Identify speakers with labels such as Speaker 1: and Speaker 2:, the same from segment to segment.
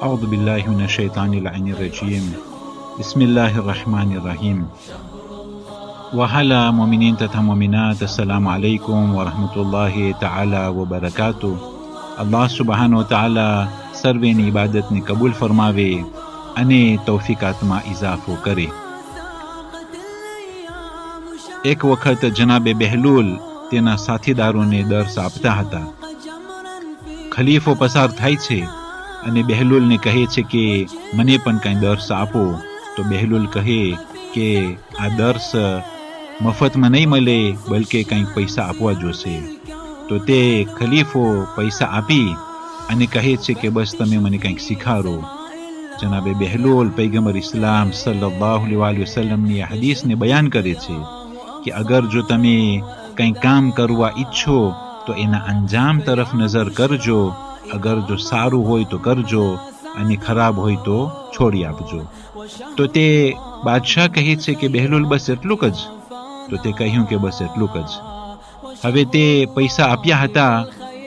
Speaker 1: أعوذ بالله من الشيطان اللعين الرجيم بسم الله الرحمن الرحيم وحالا مؤمنين تथा مؤمنات السلام عليكم ورحمة الله تعالى وبركاته. Allah subhanahu wa ta'ala સર્વેની ઇબાદતને કબૂલ ફરમાવે અને તૌફીકાતમાં ઇઝાફો કરે. એક વખત જનાબે બહેલુલ તેના સાથીદારોને દર્સ આપતા હતા. ખલીફો પસાર થાય છે અને બહેલુલને કહે છે કે મને પણ કંઈ દર્સ આપો. તો બહેલુલ કહે કે આ દર્સ મફતમાં નહીં મળે, બલકે કંઈક પૈસા આપવા જોશે. તો તે ખલીફો પૈસા આપી અને કહે છે કે બસ તમે મને કંઈક શીખાડો. જનાબે બહેલુલ પૈગંબર ઇસ્લામ સલ્લલ્લાહુ અલૈહિ વસલ્લમની આ હદીસને બયાન કરે છે કે અગર જો તમે કંઈ કામ કરવા ઈચ્છો તો એના અંજામ તરફ નજર કરજો. અગર જો સારું હોય તો કરજો અને ખરાબ હોય તો છોડી આપજો. તો તે બાદશાહ કહે છે કે બહેલુલ બસ એટલું જ? તો તે કહ્યું કે બસ એટલું જ. હવે તે પૈસા આપ્યા હતા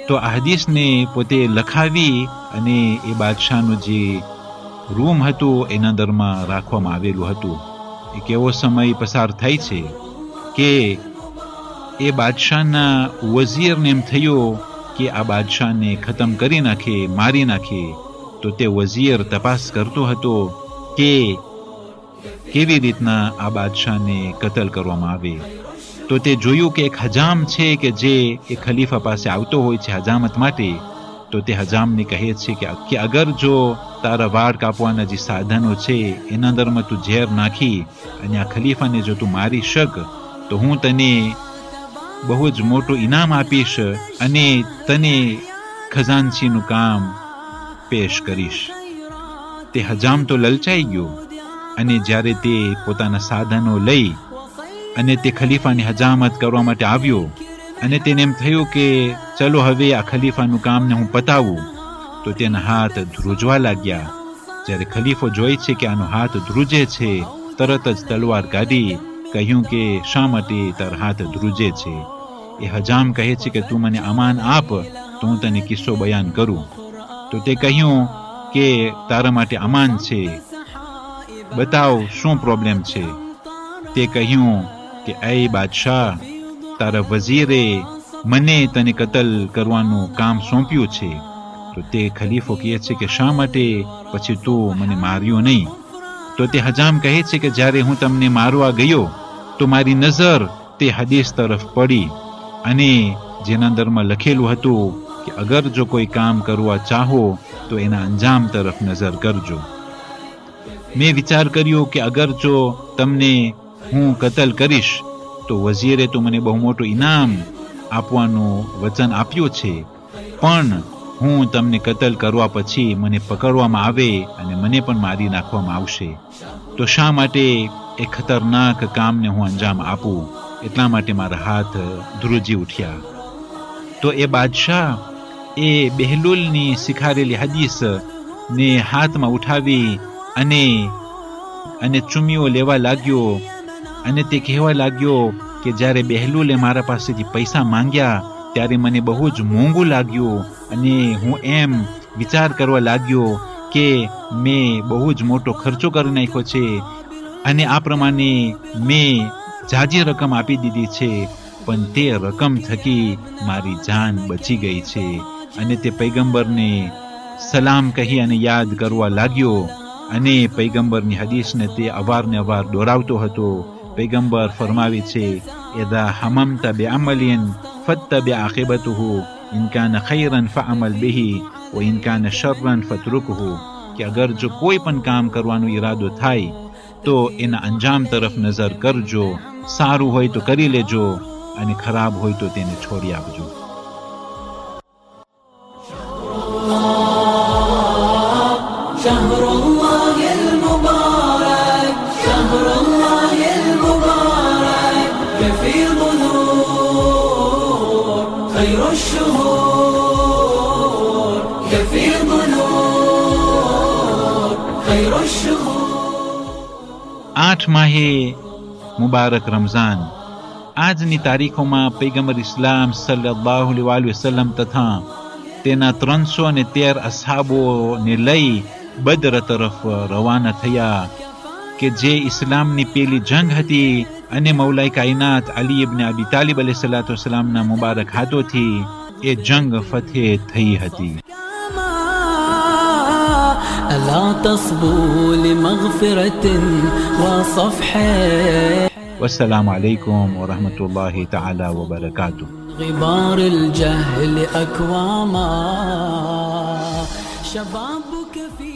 Speaker 1: તો આ હદીસને પોતે લખાવી અને એ બાદશાહનું જે રૂમ હતું એના અંદરમાં રાખવામાં આવેલું હતું. એક એવો સમય પસાર થાય છે કે એ બાદશાહના વઝીરને એમ થયો કે આ બાદશાહને ખતમ કરી નાખે, મારી નાખે. તો તે વઝીર તપાસ કરતો હતો કે કેવી રીતના આ બાદશાહને કતલ કરવામાં આવે. તો તે જોયું કે એક હજામ છે કે જે એ ખલીફા પાસે આવતો હોય છે હજામત માટે. તો તે હજામને કહે છે કે અગર જો તારા વાળ કાપવાના જે સાધનો છે એના અંદરમાં તું ઝેર નાખી અને આ ખલીફાને જો તું મારી શક તો હું તને બહુ જ મોટું ઇનામ આપીશ અને તને ખજાનચીનું કામ પેશ કરીશ. તે હજામ તો લલચાઈ ગયો અને જ્યારે તે પોતાના સાધનો લઈ અને તે ખલીફાની હજામત કરવા માટે આવ્યો અને તેને એમ થયું કે ચલો હવે આ ખલીફાનું કામને હું પતાવું. તો તેના હાથ ધ્રુજવા લાગ્યા. જ્યારે ખલીફો જોઈ છે કે આનો હાથ ધ્રુજે છે, તરત જ તલવાર કાઢી કહ્યું કે શા માટે તારા હાથ ધ્રુજે છે? એ હજામ કહે છે કે તું મને અમાન આપ તો હું તને કિસ્સો બયાન કરું. તો તે કહ્યું કે તારા માટે અમાન છે, બતાવ શું પ્રોબ્લેમ છે. તે કહ્યું કે એ બાદશાહ, તારા વઝીરે મને તને કતલ કરવાનું કામ સોંપ્યું છે. તો તે ખલીફો કહે છે કે શા માટે પછી તું મને માર્યો નહીં? તો તે હજામ કહે છે કે જ્યારે હું તમને મારવા ગયો તો મારી નજર તે હદીસ તરફ પડી અને જેના અંદરમાં લખેલું હતું કે અગર જો કોઈ કામ કરવા ચાહો તો એના અંજામ તરફ નજર કરજો. મેં વિચાર કર્યો કે અગર જો તમને હું કતલ કરીશ તો વઝીરે તો મને બહુ મોટું ઇનામ આપવાનું વચન આપ્યું છે, પણ હું તમને કતલ કરવા પછી મને પકડવામાં આવે અને મને પણ મારી નાખવામાં આવશે. તો શા માટે એ ખતરનાક કામને હું અંજામ આપું? એટલા માટે મારા હાથ ધ્રુજી ઉઠ્યા. તો એ બાદશાહ એ બહેલુલની શીખારેલી હદીસ ને હાથમાં ઉઠાવી અને ચુમીઓ લેવા લાગ્યો અને તે કહેવા લાગ્યો કે જ્યારે બહેલુલે મારા પાસેથી પૈસા માંગ્યા ત્યારે મને બહુ જ મોંઘું લાગ્યું અને હું એમ વિચાર કરવા લાગ્યો કે મેં બહુ જ મોટો ખર્ચો કરી નાખ્યો છે અને આ પ્રમાણે મેં જાજી રકમ આપી દીધી છે, પણ તે રકમ થકી મારી જાન બચી ગઈ છે. અને તે પૈગંબરને સલામ કહી અને યાદ કરવા લાગ્યો અને પૈગંબરની હદીસને તે અવારનવાર દોરાવતો હતો. પૈગંબર ફરમાવે છે, ઇઝા હમમતા બિઅમલિન ફત્તબિ આખિબતુહુ ઇન કાન ખૈરન ફઅમલ બિહી વ ઇન કાન શર્રન ફત્રુકહુ. કે અગર જો કોઈ પણ કામ કરવાનો ઈરાદો થાય તો એના અંજામ તરફ નજર કરજો. સારું હોય તો કરી લેજો અને ખરાબ હોય તો તેને છોડી આપજો.
Speaker 2: في ظلور خير الشهور.
Speaker 1: 8 માહે મુબારક રમઝાન. આજની તારીખોમાં પૈગંબર ઇસ્લામ સલ્લલ્લાહુ અલૈહિ વસલ્લમ તથા તેના 313 અસહાબોને લઈ બદર તરફ રવાના થયા કે જે ઇસ્લામની પેલી જંગ હતી અને મૌલાએ કાયનાત અલી ઇબ્ન અબી તાલિબ અલૈહિસ્સલાતુ વસ્સલામના મુબારક હાથોથી એ જંગ ફતહ થઈ હતી.
Speaker 2: ألا تصبوا لمغفرة وصفحه.
Speaker 1: والسلام عليكم ورحمة الله تعالى وبركاته.
Speaker 2: غبار الجهل أكواما شبابك في